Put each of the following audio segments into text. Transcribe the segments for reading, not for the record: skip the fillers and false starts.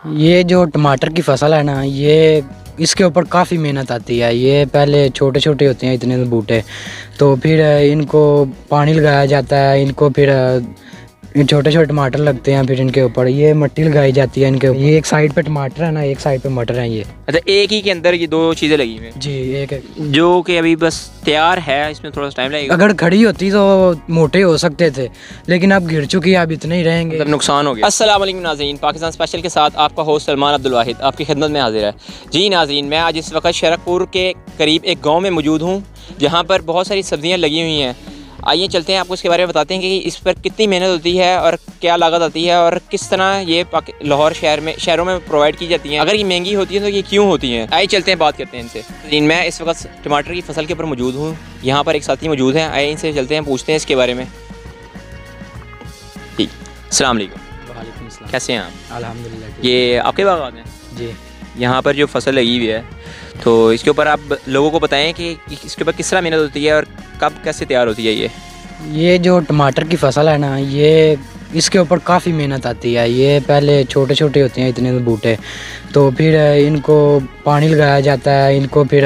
ये जो टमाटर की फसल है ना, ये इसके ऊपर काफ़ी मेहनत आती है। ये पहले छोटे छोटे होते हैं इतने बूटे, तो फिर इनको पानी लगाया जाता है। इनको फिर छोटे छोटे टमाटर लगते हैं, फिर इनके ऊपर ये मिट्टी लगाई जाती है इनके ऊपर। ये एक साइड पे टमाटर है ना, एक साइड पे मटर है। ये अच्छा, एक ही के अंदर ये दो चीज़ें लगी हुई हैं जी, एक जो कि अभी बस तैयार है, इसमें थोड़ा सा टाइम लगेगा। अगर खड़ी होती तो मोटे हो सकते थे, लेकिन अब गिर चुकी है, अब इतने ही रहेंगे, मतलब नुकसान हो गया। अस्सलाम वालेकुम नाज़रीन, पाकिस्तान स्पेशल के साथ आपका होस्ट सलमान अब्दुल वाहिद आपकी खिदमत में हाजिर है। जी नाज़रीन, मैं आज इस वक्त शरकपुर के करीब एक गाँव में मौजूद हूँ, जहाँ पर बहुत सारी सब्ज़ियाँ लगी हुई हैं। आइए चलते हैं, आपको इसके बारे में बताते हैं कि इस पर कितनी मेहनत होती है और क्या लागत आती है और किस तरह ये लाहौर शहरों में प्रोवाइड की जाती हैं। अगर ये महंगी होती है तो ये क्यों होती हैं। आइए चलते हैं, बात करते हैं इनसे। मैं इस वक्त टमाटर की फसल के ऊपर मौजूद हूँ, यहाँ पर एक साथी मौजूद हैं। आइए इनसे चलते हैं, पूछते हैं इसके बारे में। ठीक, अस्सलाम वालेकुम। वालेकुम सलाम। कैसे हैं आप? अल्हम्दुलिल्लाह। ये आपके बागान हैं? जी, यहाँ पर जो फसल लगी हुई है, तो इसके ऊपर आप लोगों को बताएं कि इसके ऊपर किस तरह मेहनत होती है और कब कैसे तैयार होती है। ये जो टमाटर की फसल है ना, ये इसके ऊपर काफ़ी मेहनत आती है। ये पहले छोटे छोटे होते हैं इतने बूटे, तो फिर इनको पानी लगाया जाता है। इनको फिर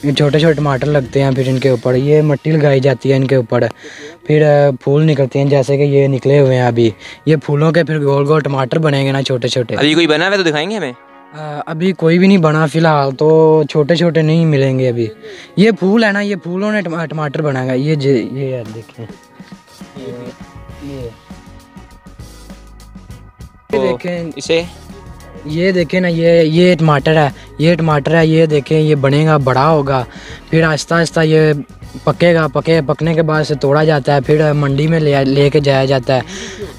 छोटे छोटे टमाटर लगते हैं, फिर इनके ऊपर ये मिट्टी लगाई जाती है इनके ऊपर। फिर फूल निकलते हैं, जैसे कि ये निकले हुए हैं अभी। ये फूलों के फिर गोल गोल टमाटर बनेंगे ना, छोटे छोटे। अभी कोई बना हुआ है तो दिखाएंगे हमें? अभी कोई भी नहीं बना फ़िलहाल, तो छोटे छोटे नहीं मिलेंगे अभी। ये फूल है ना, ये फूलों ने टमाटर बनाएगा। ये यार देखें, ये देखें इसे, ये देखें ना, ये टमाटर है, ये टमाटर है। ये देखें, ये बनेगा, बड़ा होगा, फिर आहिस्ता आहिस्ता ये पकेगा। पकने के बाद से तोड़ा जाता है, फिर मंडी में लेके जाया जाता है।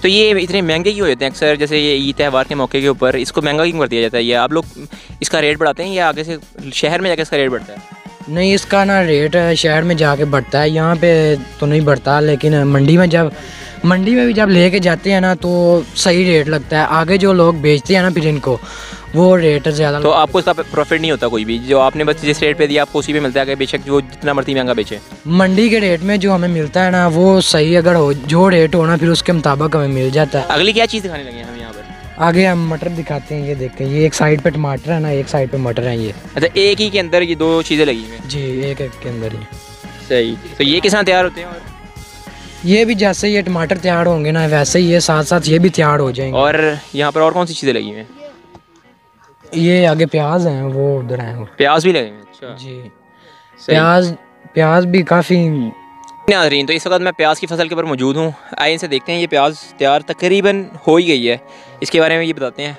तो ये इतने महंगे क्यों होते हैं? अक्सर जैसे ये ईद त्यौहार के मौके के ऊपर इसको महंगा क्यों कर दिया जाता है? ये आप लोग इसका रेट बढ़ाते हैं या आगे से शहर में जाकर इसका रेट बढ़ता है? नहीं, इसका ना रेट शहर में जाके बढ़ता है, यहाँ पे तो नहीं बढ़ता। लेकिन मंडी में भी जब लेके जाते हैं ना, तो सही रेट लगता है। आगे जो लोग बेचते हैं ना, फिर इनको वो रेट ज़्यादा। तो आपको इसका प्रॉफिट नहीं होता कोई भी? जो आपने बस जिस रेट पे दिया आपको उसी पे मिलता है, अगर बेशक जो जितना मर्जी महंगा बेचे? मंडी के रेट में जो हमें मिलता है ना, वो सही अगर हो, जो रेट हो ना, फिर उसके मुताबिक हमें मिल जाता है। अगली क्या चीज़ दिखाने लगे हैं हम यहाँ पर? आगे हम मटर दिखाते हैं। ये देखें, ये एक साइड पे टमाटर है ना, एक साइड पे मटर है। ये अच्छा, एक ही के अंदर ये दो चीज़ें लगी हुई हैं? जी, एक के अंदर ही। सही। तो ये किस तरह तैयार होते हैं? और ये भी जैसे ये टमाटर तैयार होंगे ना, वैसे ही ये साथ साथ ये भी तैयार हो जाएंगे। और यहाँ पर और कौन सी चीज़ें लगी हुई हैं? ये आगे प्याज हैं, वो उधर हैं। प्याज भी लगे हुए हैं? अच्छा जी, प्याज भी काफ़ी। नाज़रीन, तो इस वक्त मैं प्याज की फसल के ऊपर मौजूद हूँ। आइए इनसे देखते हैं, ये प्याज तैयार तकरीबन हो ही गई है, इसके बारे में ये बताते हैं।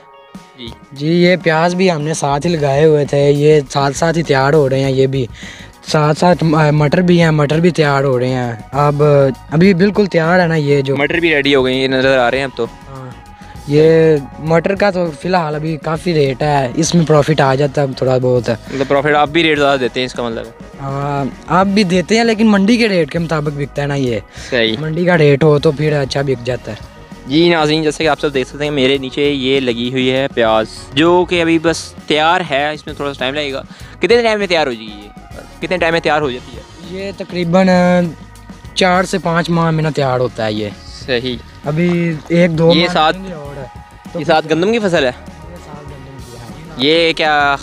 जी, ये प्याज भी हमने साथ ही लगाए हुए थे, ये साथ साथ ही तैयार हो रहे हैं। ये भी साथ साथ मटर भी हैं, मटर भी तैयार हो रहे हैं। अब अभी बिल्कुल तैयार है ना, ये जो मटर भी रेडी हो गई, ये नज़र आ रहे हैं अब तो। ये मटर का तो फ़िलहाल अभी काफ़ी रेट है, इसमें प्रॉफिट आ जाता है थोड़ा बहुत है। मतलब प्रॉफिट आप भी रेट ज़्यादा देते हैं, इसका मतलब? हाँ, आप भी देते हैं, लेकिन मंडी के रेट के मुताबिक बिकता है ना। ये सही, मंडी का रेट हो तो फिर अच्छा बिक जाता है। जी नाज़रीन, जैसे कि आप सब देख सकते हैं मेरे नीचे ये लगी हुई है प्याज, जो कि अभी बस तैयार है। इसमें थोड़ा सा टाइम लगेगा। कितने टाइम में तैयार हो जाएगी ये? कितने टाइम में तैयार हो जाती है? ये तकरीबन 4 से 5 माह में ना तैयार होता है ये। सही। अभी 1-2 ये माह साथ लगेंगे और तो ये साथ गंदम की फसल है? ये क्या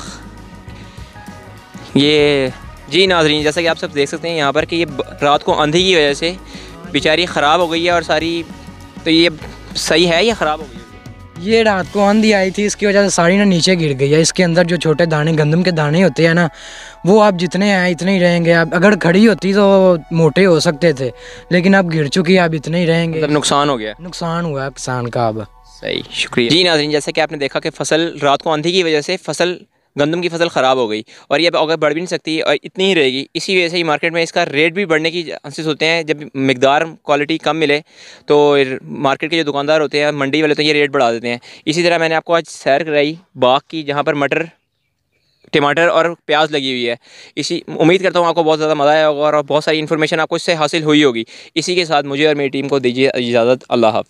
ये जी नाज़रीन, जैसा कि आप सब देख सकते हैं यहाँ पर कि ये रात को आंधी की वजह से बेचारी ख़राब हो गई है और सारी। तो ये सही है या ख़राब हो गई है? ये रात को आंधी आई थी, इसकी वजह से साड़ी ना नीचे गिर गई है। इसके अंदर जो छोटे दाने गंदम के दाने होते हैं ना, वो अब जितने हैं इतने ही रहेंगे। अब अगर खड़ी होती तो मोटे हो सकते थे, लेकिन अब गिर चुकी है, अब इतने ही रहेंगे। मतलब नुकसान हो गया? नुकसान हुआ है किसान का अब। सही, शुक्रिया। जी नाज़रीन, जैसे कि आपने देखा कि फसल रात को आंधी की वजह से गंदम की फसल ख़राब हो गई और ये अब अगर बढ़ भी नहीं सकती और इतनी ही रहेगी। इसी वजह से ही मार्केट में इसका रेट भी बढ़ने की चांसेस होते हैं। जब मिकदार क्वालिटी कम मिले तो मार्केट के जो दुकानदार होते हैं, मंडी वाले, तो ये रेट बढ़ा देते हैं। इसी तरह मैंने आपको आज सैर कराई बाग की, जहाँ पर मटर, टमाटर और प्याज लगी हुई है। इसी उम्मीद करता हूँ आपको बहुत ज़्यादा मज़ा आया होगा और बहुत सारी इन्फॉर्मेशन आपको इससे हासिल हुई होगी। इसी के साथ मुझे और मेरी टीम को दीजिए इजाज़त। अल्लाह हाफ़िज़।